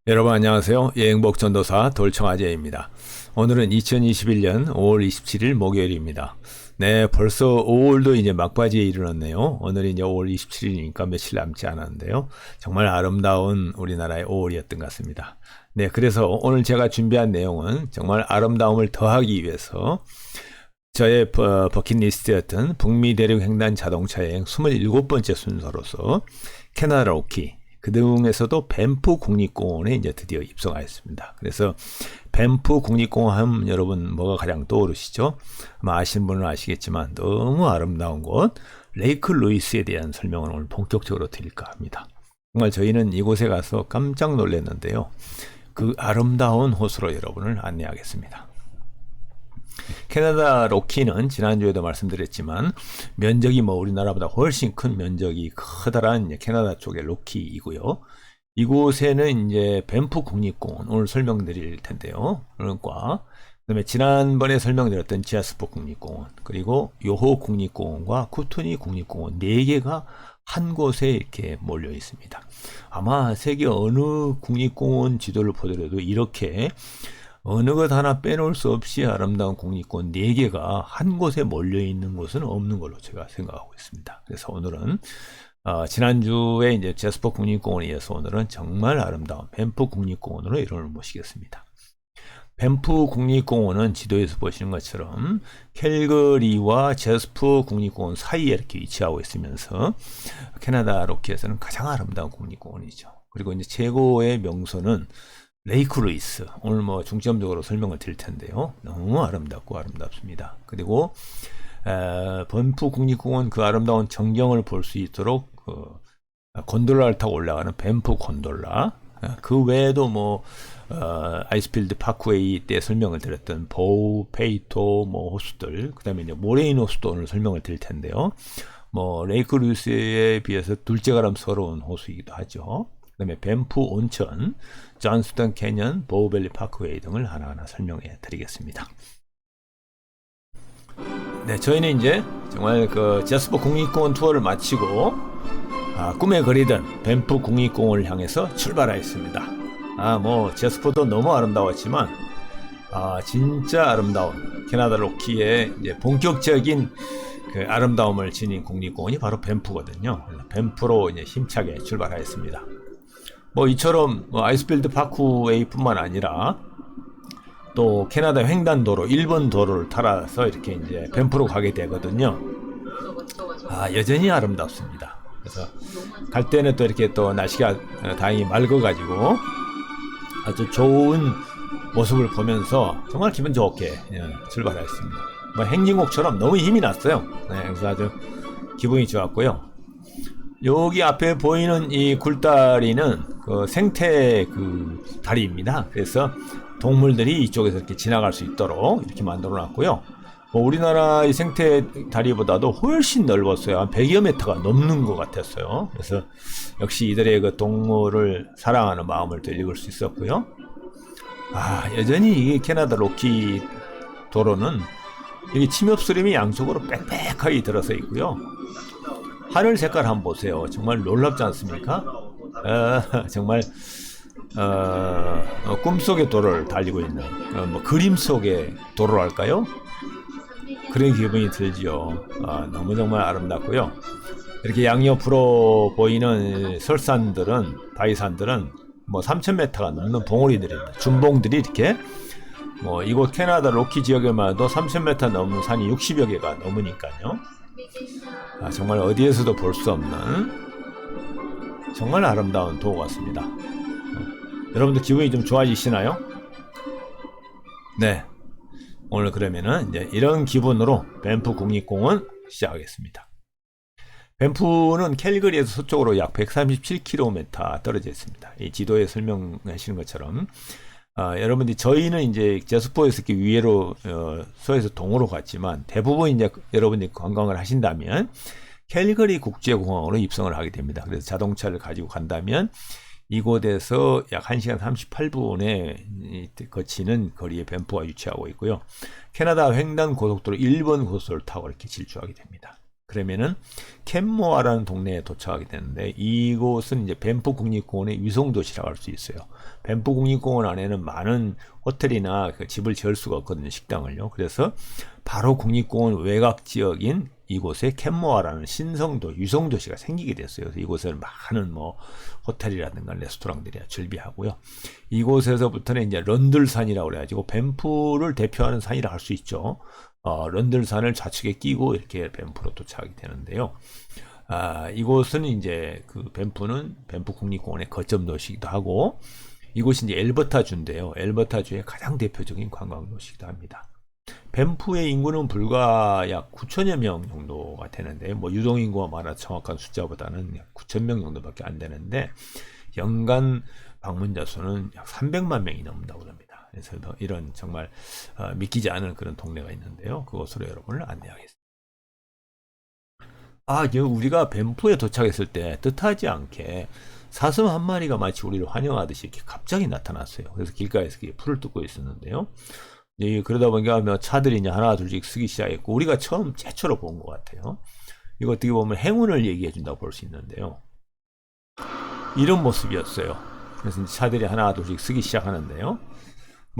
여러분 안녕하세요. 여행복 전도사 돌청아재입니다. 오늘은 2021년 5월 27일 목요일입니다. 네, 벌써 5월도 이제 막바지에 이르렀네요. 오늘이 이제 5월 27일이니까 며칠 남지 않았는데요. 정말 아름다운 우리나라의 5월이었던 것 같습니다. 네, 그래서 오늘 제가 준비한 내용은 정말 아름다움을 더하기 위해서 저의 버킷리스트였던 북미 대륙 횡단 자동차 여행 27번째 순서로서 캐나다 로키, 그 중에서도 밴프 국립공원에 이제 드디어 입성하였습니다. 그래서 밴프 국립공원 하면 여러분 뭐가 가장 떠오르시죠? 아마 아시는 분은 아시겠지만 너무 아름다운 곳 레이크 루이스에 대한 설명을 오늘 본격적으로 드릴까 합니다. 정말 저희는 이곳에 가서 깜짝 놀랐는데요. 그 아름다운 호수로 여러분을 안내하겠습니다. 캐나다 로키는 지난주에도 말씀드렸지만 면적이 우리나라보다 훨씬 큰 면적이 커다란 캐나다 쪽의 로키이고요. 이곳에는 이제 밴프 국립공원 오늘 설명드릴 텐데요. 그다음에 지난번에 설명드렸던 지아스포 국립공원, 그리고 요호 국립공원과 쿠투니 국립공원 4개가 한 곳에 이렇게 몰려 있습니다. 아마 세계 어느 국립공원 지도를 보더라도 이렇게 어느 것 하나 빼놓을 수 없이 아름다운 국립공원 4개가 한 곳에 몰려있는 곳은 없는 걸로 제가 생각하고 있습니다. 그래서 오늘은 지난주에 이제 제스퍼 국립공원에 이어서 오늘은 정말 아름다운 밴프 국립공원으로 여러분을 모시겠습니다. 밴프 국립공원은 지도에서 보시는 것처럼 캘거리와 제스퍼 국립공원 사이에 이렇게 위치하고 있으면서 캐나다 로키에서는 가장 아름다운 국립공원이죠. 그리고 이제 최고의 명소는 레이크 루이스, 오늘 중점적으로 설명을 드릴 텐데요. 너무 아름답고 아름답습니다. 그리고 밴프 국립공원 그 아름다운 전경을 볼 수 있도록 곤돌라를 타고 올라가는 밴프 곤돌라, 그 외에도 아이스필드 파크웨이 때 설명을 드렸던 보우, 페이토 호수들, 그 다음에 이제 모레인 호수도 오늘 설명을 드릴 텐데요. 레이크 루이스에 비해서 둘째가람스러운 호수이기도 하죠. 그 다음에 밴프 온천, 존스턴 캐년, 보우밸리 파크웨이 등을 하나하나 설명해 드리겠습니다. 네, 저희는 이제 정말 그 제스퍼 국립공원 투어를 마치고 꿈에 그리던 밴프 국립공원을 향해서 출발하였습니다. 제스퍼도 너무 아름다웠지만 진짜 아름다운 캐나다 로키의 이제 본격적인 그 아름다움을 지닌 국립공원이 바로 밴프거든요. 밴프로 이제 힘차게 출발하였습니다. 이처럼 아이스필드 파크웨이뿐만 아니라 또 캐나다 횡단도로 1번 도로를 따라서 이렇게 이제 밴프로 가게 되거든요. 여전히 아름답습니다. 그래서 갈 때는 또 이렇게 또 날씨가 다행히 맑아가지고 아주 좋은 모습을 보면서 정말 기분 좋게 출발했습니다. 행진곡처럼 너무 힘이 났어요. 네, 그래서 아주 기분이 좋았고요. 여기 앞에 보이는 이 굴다리는 그 생태 그 다리입니다. 그래서 동물들이 이쪽에서 이렇게 지나갈 수 있도록 이렇게 만들어 놨고요. 우리나라의 생태 다리보다도 훨씬 넓었어요. 한 100여 미터가 넘는 것 같았어요. 그래서 역시 이들의 그 동물을 사랑하는 마음을 또 읽을 수 있었고요. 여전히 이 캐나다 로키 도로는 여기 침엽수림이 양쪽으로 빽빽하게 들어서 있고요. 하늘 색깔 한번 보세요. 정말 놀랍지 않습니까? 정말 꿈속의 도로를 달리고 있는 그림 속의 도로랄까요? 그런 기분이 들죠. 너무 정말 아름답고요. 이렇게 양옆으로 보이는 설산들은, 바위산들은 3,000m가 넘는 봉우리들입니다. 준봉들이 이렇게 이곳 캐나다 로키 지역에만 해도 3,000m 넘는 산이 60여 개가 넘으니까요. 정말 어디에서도 볼 수 없는 정말 아름다운 도로 같습니다. 여러분들 기분이 좀 좋아지시나요? 네, 오늘 그러면은 이제 이런 기분으로 밴프 국립공원 시작하겠습니다. 밴프는 캘거리에서 서쪽으로 약 137km 떨어져 있습니다. 이 지도에 설명하시는 것처럼 여러분들이 저희는 이제 제스퍼에서 이렇게 위로 서에서 동으로 갔지만 대부분 이제 여러분들이 관광을 하신다면 캘거리 국제공항으로 입성을 하게 됩니다. 그래서 자동차를 가지고 간다면 이곳에서 약 1시간 38분에 거치는 거리에 밴프가 위치하고 있고요. 캐나다 횡단 고속도로 1번 고속도로를 타고 이렇게 질주하게 됩니다. 그러면은 캔모아라는 동네에 도착하게 되는데 이곳은 이제 밴프 국립공원의 위성 도시라고 할 수 있어요. 밴프 국립공원 안에는 많은 호텔이나 그 집을 지을 수가 없거든요, 식당을요. 그래서 바로 국립공원 외곽 지역인 이곳에 캔모아라는 신성도 위성 도시가 생기게 됐어요. 그래서 이곳에는 많은 뭐 호텔이라든가 레스토랑들이 즐비하고요. 이곳에서부터는 이제 런들산이라고 그래가지고 밴프를 대표하는 산이라 할 수 있죠. 런들산을 좌측에 끼고 이렇게 밴프로 도착하게 되는데요. 이곳은 이제 그 밴프는 밴프 국립공원의 거점 도시이기도 하고, 이곳이 이제 엘버타주인데요. 엘버타주의 가장 대표적인 관광 도시이기도 합니다. 밴프의 인구는 불과 약 9천여 명 정도가 되는데, 뭐 유동인구가 많아 정확한 숫자보다는 약 9천 명 정도밖에 안 되는데, 연간 방문자 수는 약 300만 명이 넘는다고 합니다. 그래서 이런 정말 믿기지 않은 그런 동네가 있는데요. 그곳으로 여러분을 안내하겠습니다. 우리가 밴프에 도착했을 때 뜻하지 않게 사슴 한 마리가 마치 우리를 환영하듯이 이렇게 갑자기 나타났어요. 그래서 길가에서 풀을 뜯고 있었는데요. 그러다 보니까 차들이 이제 하나 둘씩 쓰기 시작했고, 우리가 처음 최초로 본 것 같아요. 이거 어떻게 보면 행운을 얘기해 준다고 볼 수 있는데요. 이런 모습이었어요. 그래서 차들이 하나 둘씩 쓰기 시작하는데요.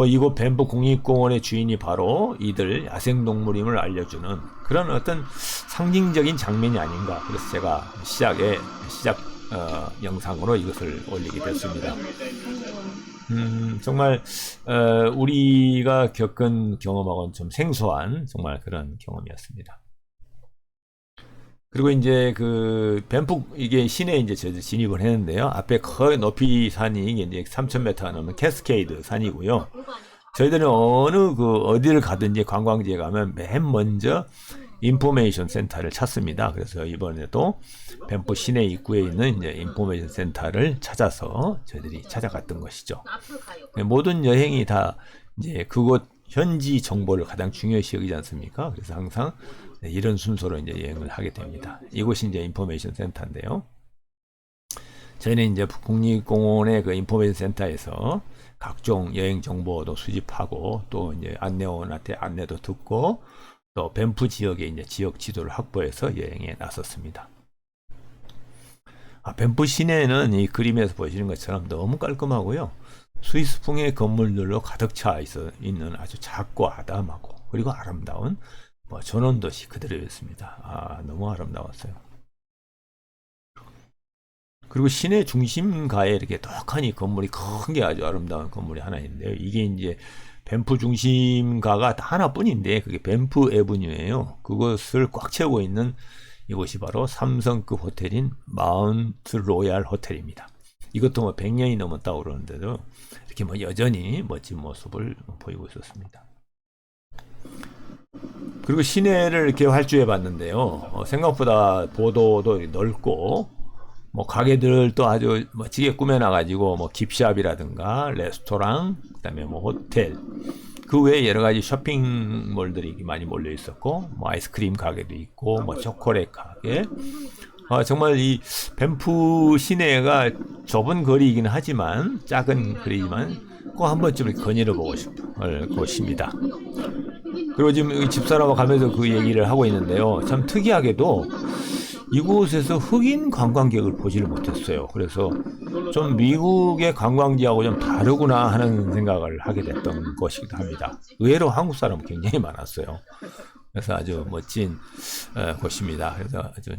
이곳 밴프 국립공원의 주인이 바로 이들 야생동물임을 알려주는 그런 어떤 상징적인 장면이 아닌가. 그래서 제가 시작 영상으로 이것을 올리게 됐습니다. 정말 우리가 겪은 경험하고는 좀 생소한 정말 그런 경험이었습니다. 그리고 이제 그 밴프 이게 시내에 이제 진입을 했는데요. 앞에 거의 높이 산이 이제 3,000m가 넘는 캐스케이드 산이고요. 저희들은 어디를 가든지 관광지에 가면 맨 먼저 인포메이션 센터를 찾습니다. 그래서 이번에도 밴프 시내 입구에 있는 이제 인포메이션 센터를 찾아서 저희들이 찾아갔던 것이죠. 모든 여행이 다 이제 그곳 현지 정보를 가장 중요시 여기지 않습니까? 그래서 항상 이런 순서로 이제 여행을 하게 됩니다. 이곳이 이제 인포메이션 센터인데요. 저희는 이제 국립공원의 그 인포메이션 센터에서 각종 여행 정보도 수집하고, 또 이제 안내원한테 안내도 듣고, 또 밴프 지역의 이제 지역 지도를 확보해서 여행에 나섰습니다. 밴프 시내는 이 그림에서 보시는 것처럼 너무 깔끔하고요. 스위스풍의 건물들로 가득 차 있는 아주 작고 아담하고, 그리고 아름다운 전원도시 그대로였습니다. 너무 아름다웠어요. 그리고 시내 중심가에 이렇게 떡하니 건물이 큰 게 아주 아름다운 건물이 하나 있는데요. 이게 이제 밴프 중심가가 하나뿐인데 그게 밴프 에브뉴예요. 그것을 꽉 채우고 있는 이곳이 바로 3성급 호텔인 마운트 로얄 호텔입니다. 이것도 100년이 넘었다고 그러는데도 이렇게 여전히 멋진 모습을 보이고 있었습니다. 그리고 시내를 이렇게 활주해 봤는데요. 생각보다 보도도 넓고, 가게들도 아주 멋지게 꾸며놔가지고, 깁샵이라든가, 레스토랑, 그 다음에 호텔, 그 외에 여러 가지 쇼핑몰들이 많이 몰려 있었고, 아이스크림 가게도 있고, 초콜릿 가게. 정말 이 밴프 시내가 좁은 거리이긴 하지만, 작은 거리지만, 꼭 한 번쯤 거닐어 보고 싶은 곳입니다. 그리고 지금 집사람하고 가면서 그 얘기를 하고 있는데요. 참 특이하게도 이곳에서 흑인 관광객을 보지를 못했어요. 그래서 좀 미국의 관광지하고 좀 다르구나 하는 생각을 하게 됐던 것이기도 합니다. 의외로 한국 사람은 굉장히 많았어요. 그래서 아주 멋진 곳입니다. 그래서 아주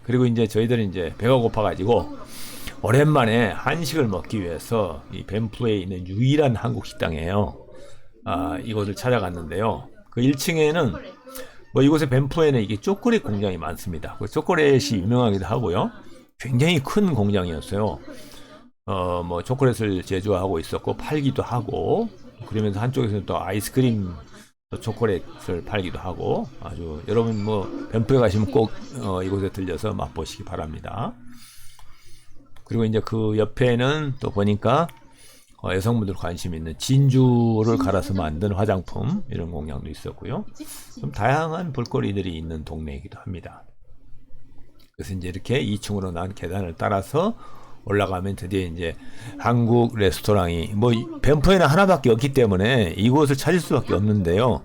그리고 이제 저희들은 이제 배가 고파가지고 오랜만에 한식을 먹기 위해서 이 밴프에 있는 유일한 한국 식당이에요. 이곳을 찾아갔는데요. 그 1층에는 이곳의 밴프에는 이게 초콜릿 공장이 많습니다. 그 초콜릿이 유명하기도 하고요. 굉장히 큰 공장이었어요. 초콜릿을 제조하고 있었고 팔기도 하고, 그러면서 한쪽에서는 또 아이스크림 초콜릿을 팔기도 하고, 아주 여러분 밴프에 가시면 꼭 이곳에 들려서 맛보시기 바랍니다. 그리고 이제 그 옆에는 또 보니까 여성분들 관심 있는 진주를 갈아서 만든 화장품 이런 공장도 있었고요. 좀 다양한 볼거리들이 있는 동네이기도 합니다. 그래서 이제 이렇게 2층으로 난 계단을 따라서 올라가면 드디어 이제 한국 레스토랑이 밴프에는 하나밖에 없기 때문에 이곳을 찾을 수밖에 없는데요.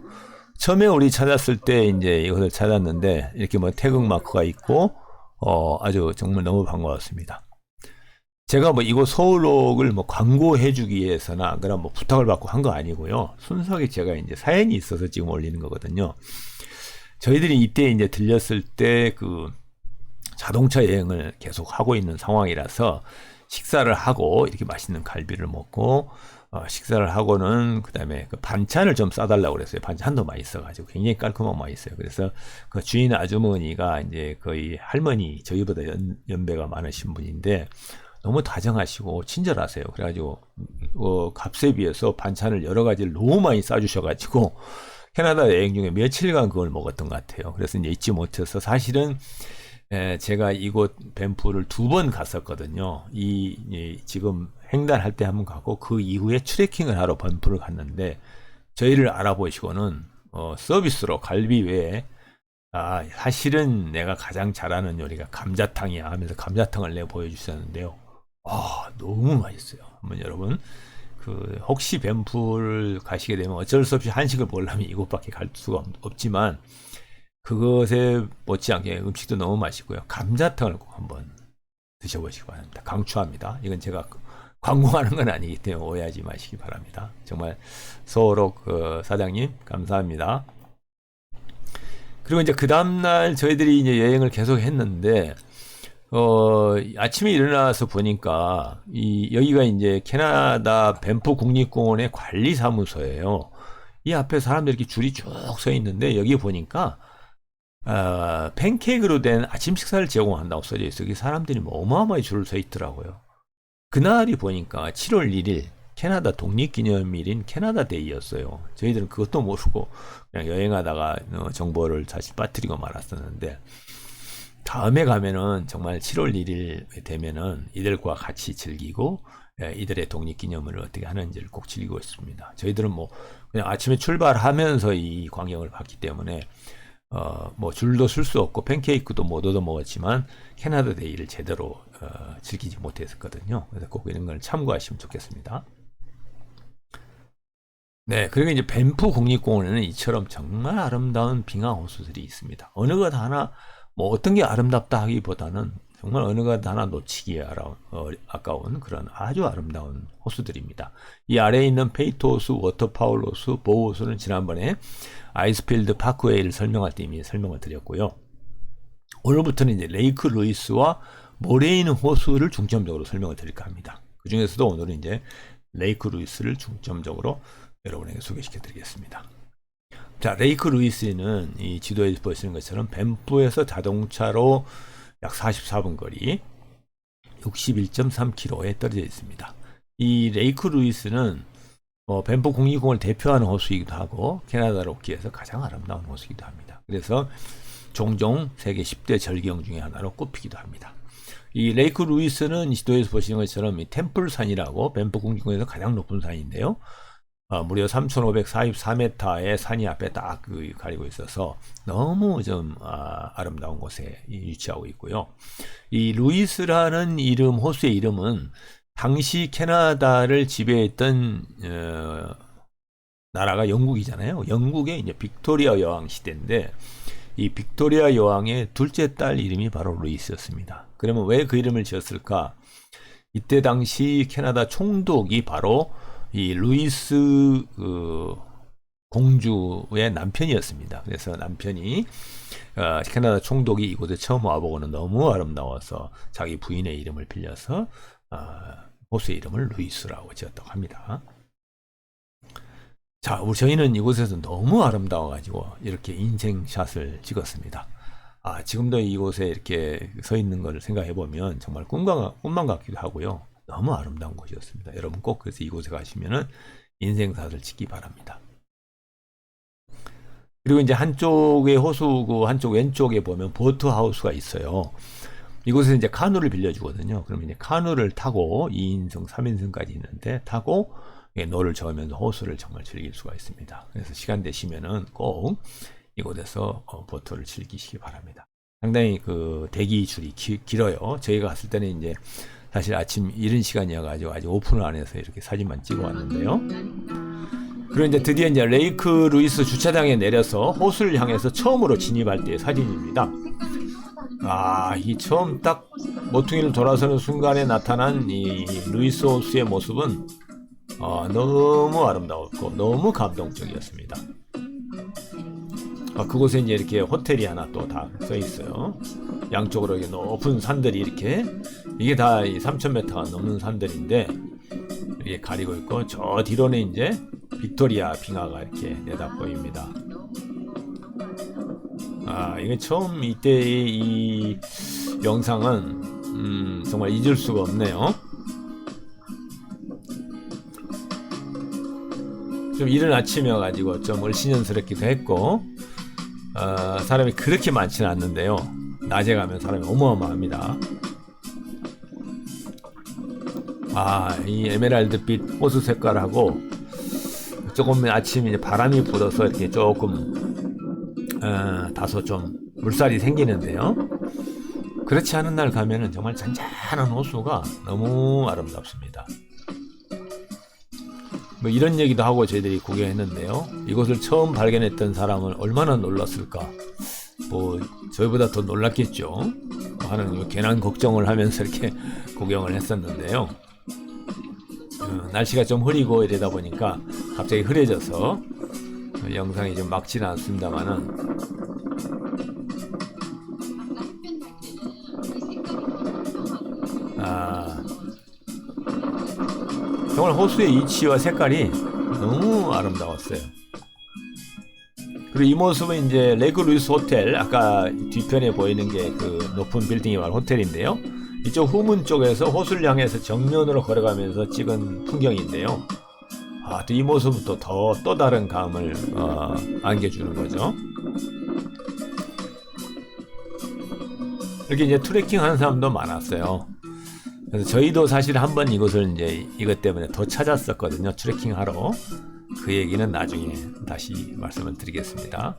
처음에 우리 찾았을 때 이제 이것을 찾았는데 이렇게 뭐 태극 마크가 있고 아주 정말 너무 반가웠습니다. 제가 뭐 이곳 서울록을 뭐 광고해주기 위해서나 그런 뭐 부탁을 받고 한 거 아니고요. 순수하게 제가 이제 사연이 있어서 지금 올리는 거거든요. 저희들이 이때 이제 들렸을 때 그 자동차 여행을 계속 하고 있는 상황이라서 식사를 하고 이렇게 맛있는 갈비를 먹고 식사를 하고는 그다음에 그 반찬을 좀 싸달라고 그랬어요. 반찬도 맛있어가지고 굉장히 깔끔하고 맛있어요. 그래서 그 주인 아주머니가 이제 거의 할머니 저희보다 연배가 많으신 분인데 너무 다정하시고 친절하세요. 그래가지고 값에 비해서 반찬을 여러 가지를 너무 많이 싸주셔가지고 캐나다 여행 중에 며칠간 그걸 먹었던 것 같아요. 그래서 이제 잊지 못해서 사실은 제가 이곳 밴프를 2번 갔었거든요. 지금 횡단할 때 한번 가고 그 이후에 트레킹을 하러 밴프를 갔는데 저희를 알아보시고는 서비스로 갈비 외에 사실은 내가 가장 잘하는 요리가 감자탕이야 하면서 감자탕을 내가 보여주셨는데요. 너무 맛있어요. 한번 여러분 혹시 밴프를 가시게 되면 어쩔 수 없이 한식을 먹으려면 이곳밖에 갈 수가 없지만 그것에 못지않게 음식도 너무 맛있고요. 감자탕을 꼭 한번 드셔보시기 바랍니다. 강추합니다. 이건 제가 광고하는 건 아니기 때문에 오해하지 마시기 바랍니다. 정말 서울옥 사장님 감사합니다. 그리고 이제 그 다음날 저희들이 이제 여행을 계속 했는데 아침에 일어나서 보니까 여기가 이제 캐나다 밴프 국립공원의 관리사무소예요. 이 앞에 사람들이 이렇게 줄이 쭉 서 있는데 여기 보니까 팬케이크로 된 아침 식사를 제공한다고 써져 있어요. 여기 사람들이 뭐 어마어마하게 줄을 서 있더라고요. 그날이 보니까 7월 1일 캐나다 독립기념일인 캐나다 데이였어요. 저희들은 그것도 모르고 그냥 여행하다가 정보를 사실 빠뜨리고 말았었는데 다음에 가면은 정말 7월 1일 되면은 이들과 같이 즐기고 이들의 독립기념일을 어떻게 하는지를 꼭 즐기고 있습니다. 저희들은 뭐 그냥 아침에 출발하면서 이 광경을 봤기 때문에 뭐 줄도 쓸 수 없고 팬케이크도 못 얻어 먹었지만 캐나다 데이를 제대로 즐기지 못했었거든요. 그래서 꼭 이런 걸 참고하시면 좋겠습니다. 네, 그리고 이제 밴프 국립공원에는 이처럼 정말 아름다운 빙하 호수들이 있습니다. 어느 것 하나 뭐 어떤 게 아름답다 하기보다는 정말 어느 것 하나 놓치기에 아까운 그런 아주 아름다운 호수들입니다. 이 아래에 있는 페이트 호수, 워터파울 호수, 보우 호수는 지난번에 아이스필드 파크웨이를 설명할 때 이미 설명을 드렸고요. 오늘부터는 이제 레이크 루이스와 모레인 호수를 중점적으로 설명을 드릴까 합니다. 그 중에서도 오늘은 이제 레이크 루이스를 중점적으로 여러분에게 소개시켜 드리겠습니다. 자, 레이크 루이스는 이 지도에 보시는 것처럼 밴프에서 자동차로 약 44분 거리 61.3km에 떨어져 있습니다. 이 레이크 루이스는 밴프 국립공원을 대표하는 호수이기도 하고 캐나다 로키에서 가장 아름다운 호수이기도 합니다. 그래서 종종 세계 10대 절경 중에 하나로 꼽히기도 합니다. 이 레이크 루이스는 지도에서 보시는 것처럼 이 템플산이라고 밴프 국립공원에서 가장 높은 산인데요. 무려 3,544m의 산이 앞에 딱 가리고 있어서 너무 좀 아름다운 곳에 위치하고 있고요. 이 루이스라는 이름, 호수의 이름은 당시 캐나다를 지배했던 나라가 영국이잖아요. 영국의 이제 빅토리아 여왕 시대인데 이 빅토리아 여왕의 둘째 딸 이름이 바로 루이스였습니다. 그러면 왜 그 이름을 지었을까? 이때 당시 캐나다 총독이 바로 이 루이스 공주의 남편이었습니다. 그래서 남편이 캐나다 총독이 이곳에 처음 와보고는 너무 아름다워서 자기 부인의 이름을 빌려서 호수의 이름을 루이스라고 지었다고 합니다. 자, 저희는 이곳에서 너무 아름다워가지고 이렇게 인생샷을 찍었습니다. 지금도 이곳에 이렇게 서 있는 걸 생각해보면 정말 꿈만 같기도 하고요. 너무 아름다운 곳이었습니다. 여러분 꼭 그래서 이곳에 가시면은 인생샷을 찍기 바랍니다. 그리고 이제 한쪽에 호수고 한쪽 왼쪽에 보면 보트하우스가 있어요. 이곳에서 이제 카누를 빌려주거든요. 그러면 이제 카누를 타고 2인승, 3인승까지 있는데 타고 노를 저으면서 호수를 정말 즐길 수가 있습니다. 그래서 시간 되시면은 꼭 이곳에서 보트를 즐기시기 바랍니다. 상당히 그 대기 줄이 길어요. 저희가 갔을 때는 이제 사실 아침 이른 시간이어가지고 아직 오픈을 안 해서 이렇게 사진만 찍어 왔는데요. 그리고 이제 드디어 이제 레이크 루이스 주차장에 내려서 호수를 향해서 처음으로 진입할 때의 사진입니다. 아, 이 처음 딱 모퉁이를 돌아서는 순간에 나타난 이 루이스 호수의 모습은 너무 아름다웠고 너무 감동적이었습니다. 그곳에 이제 이렇게 호텔이 하나 또 다 써 있어요. 양쪽으로 이렇게 높은 산들이 이렇게, 이게 다 3,000m가 넘는 산들인데 이게 가리고 있고, 저 뒤로는 이제 빅토리아 빙하가 이렇게 내다 보입니다. 이게 처음 이때의 이 영상은 정말 잊을 수가 없네요. 좀 이른 아침이어가지고 좀 을씨년스럽기도 했고, 사람이 그렇게 많지는 않는데요. 낮에 가면 사람이 어마어마합니다. 이 에메랄드빛 호수 색깔하고 조금 아침 이제 바람이 불어서 이렇게 조금 다소 좀 물살이 생기는데요. 그렇지 않은 날 가면은 정말 잔잔한 호수가 너무 아름답습니다. 뭐 이런 얘기도 하고 저희들이 구경했는데요. 이곳을 처음 발견했던 사람은 얼마나 놀랐을까. 뭐 저희보다 더 놀랐겠죠. 하는 괜한 걱정을 하면서 이렇게 구경을 했었는데요. 날씨가 좀 흐리고 이러다 보니까 갑자기 흐려져서 영상이 좀 막지는 않습니다만은, 정말 호수의 위치와 색깔이 너무 아름다웠어요. 그리고 이 모습은 이제 레그 루이스 호텔, 아까 뒤편에 보이는 게 그 높은 빌딩이 바로 호텔인데요. 이쪽 후문 쪽에서 호수를 향해서 정면으로 걸어가면서 찍은 풍경인데요. 또 이 모습은 또 다른 감을 안겨주는 거죠. 이렇게 이제 트레킹 하는 사람도 많았어요. 그래서 저희도 사실 한번 이곳을 이제 이것 때문에 더 찾았었거든요. 트레킹 하러. 그 얘기는 나중에 다시 말씀을 드리겠습니다.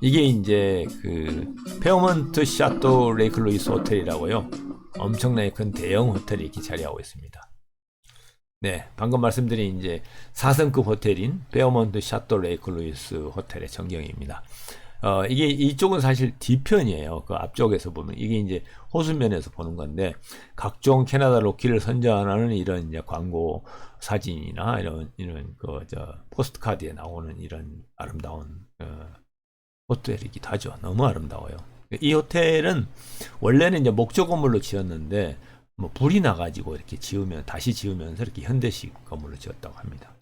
이게 이제 그 페어먼트 샤또 레이크 루이스 호텔이라고요. 엄청나게 큰 대형 호텔이 이렇게 자리하고 있습니다. 네, 방금 말씀드린 이제 4성급 호텔인 페어먼트 샤또 레이크 루이스 호텔의 전경입니다. 이게 이쪽은 사실 뒤편이에요. 그 앞쪽에서 보면 이게 이제 호수면에서 보는 건데, 각종 캐나다 로키를 선전하는 이런 이제 광고 사진이나 이런 포스트카드에 나오는 이런 아름다운 호텔이기도 하죠. 너무 아름다워요. 이 호텔은 원래는 이제 목조 건물로 지었는데 뭐 불이 나가지고 이렇게 다시 지으면서 이렇게 현대식 건물로 지었다고 합니다.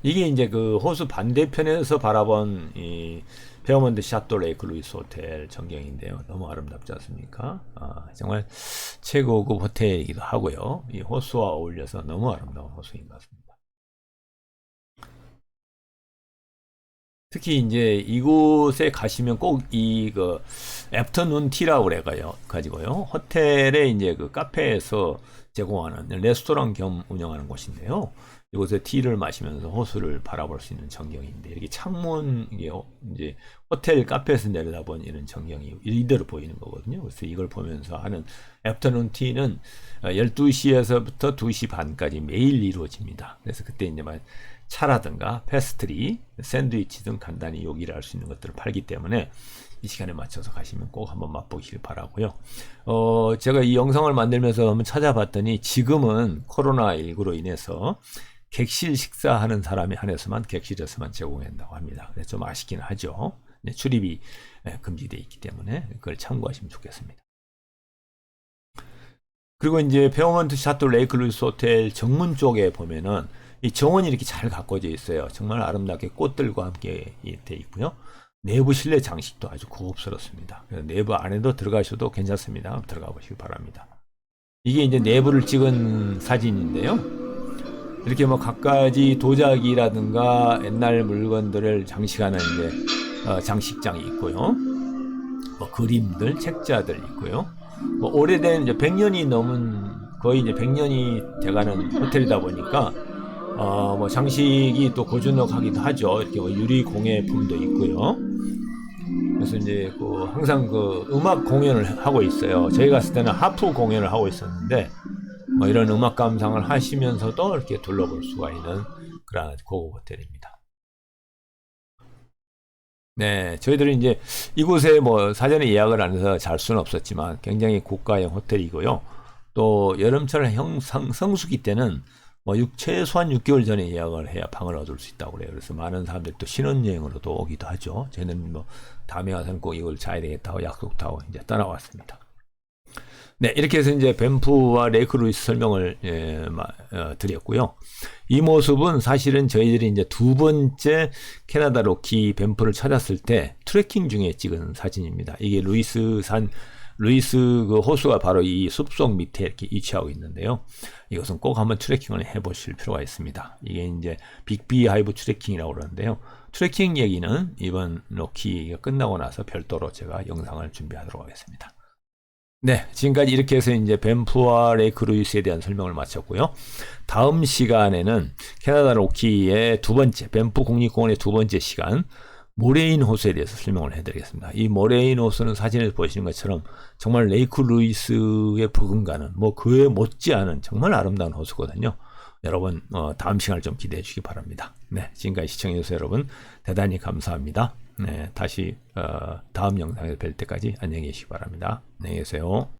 이게 이제 그 호수 반대편에서 바라본 이 페어먼트 샤또 레이크 루이스 호텔 전경인데요. 너무 아름답지 않습니까? 정말 최고급 호텔이기도 하고요. 이 호수와 어울려서 너무 아름다운 호수인 것 같습니다. 특히 이제 이곳에 가시면 꼭 그 애프터눈 티라고 가지고요. 호텔에 이제 그 카페에서 제공하는 레스토랑 겸 운영하는 곳인데요. 이곳에 티를 마시면서 호수를 바라볼 수 있는 전경인데, 이렇게 창문, 이게 이제 호텔 카페에서 내려다본 이런 전경이 이대로 보이는 거거든요. 그래서 이걸 보면서 하는 애프터눈 티는 12시에서부터 2시 반까지 매일 이루어집니다. 그래서 그때 이제 차라든가 페스트리, 샌드위치 등 간단히 요기를 할 수 있는 것들을 팔기 때문에 이 시간에 맞춰서 가시면 꼭 한번 맛보시길 바라고요. 제가 이 영상을 만들면서 한번 찾아봤더니 지금은 코로나19로 인해서 객실 식사하는 사람이 한해서만 객실에서만 제공한다고 합니다. 그래서 좀 아쉽긴 하죠. 출입이 금지되어 있기 때문에 그걸 참고하시면 좋겠습니다. 그리고 이제 페어먼트 샤또 레이크 루이스 호텔 정문 쪽에 보면은 이 정원이 이렇게 잘 가꿔져 있어요. 정말 아름답게 꽃들과 함께 되어 있고요. 내부 실내 장식도 아주 고급스럽습니다. 내부 안에도 들어가셔도 괜찮습니다. 들어가 보시기 바랍니다. 이게 이제 내부를 찍은 사진인데요. 이렇게 뭐 갖가지 도자기라든가 옛날 물건들을 장식하는 이제 장식장이 있고요. 뭐 그림들, 책자들 있고요. 뭐 오래된 이제 100년이 넘은, 거의 이제 100년이 돼가는 호텔이다 보니까 뭐 장식이 또 고즈넉하기도 하죠. 이렇게 뭐 유리 공예품도 있고요. 그래서 이제 항상 음악 공연을 하고 있어요. 저희 갔을 때는 하프 공연을 하고 있었는데, 뭐 이런 음악 감상을 하시면서도 이렇게 둘러볼 수가 있는 그런 고급 호텔입니다. 네, 저희들은 이제 이곳에 뭐 사전에 예약을 안 해서 잘 수는 없었지만 굉장히 고가형 호텔이고요. 또 여름철 성수기 때는 뭐 최소한 6개월 전에 예약을 해야 방을 얻을 수 있다고 그래요. 그래서 많은 사람들이 또 신혼여행으로도 오기도 하죠. 저는 뭐 다음에 와서는 꼭 이걸 자야 되겠다고 약속도 하고 이제 떠나왔습니다. 네, 이렇게 해서 이제 밴프와 레이크 루이스 설명을 드렸고요. 이 모습은 사실은 저희들이 이제 두 번째 캐나다 로키 밴프를 찾았을 때 트레킹 중에 찍은 사진입니다. 이게 루이스 그 호수가 바로 이 숲속 밑에 이렇게 위치하고 있는데요. 이것은 꼭 한번 트레킹을 해보실 필요가 있습니다. 이게 이제 빅비 하이브 트레킹이라고 그러는데요. 트레킹 얘기는 이번 로키가 끝나고 나서 별도로 제가 영상을 준비하도록 하겠습니다. 네, 지금까지 이렇게 해서 이제 밴프와 레이크 루이스에 대한 설명을 마쳤고요. 다음 시간에는 캐나다 로키의 두 번째, 밴프 국립공원의 두 번째 시간, 모레인 호수에 대해서 설명을 해드리겠습니다. 이 모레인 호수는 사진에서 보시는 것처럼 정말 레이크 루이스의 버금가는 뭐 그에 못지않은 정말 아름다운 호수거든요. 여러분 다음 시간을 좀 기대해 주시기 바랍니다. 네, 지금까지 시청해주셔서 여러분 대단히 감사합니다. 네, 다시 다음 영상에서 뵐 때까지 안녕히 계시기 바랍니다. 안녕히 계세요.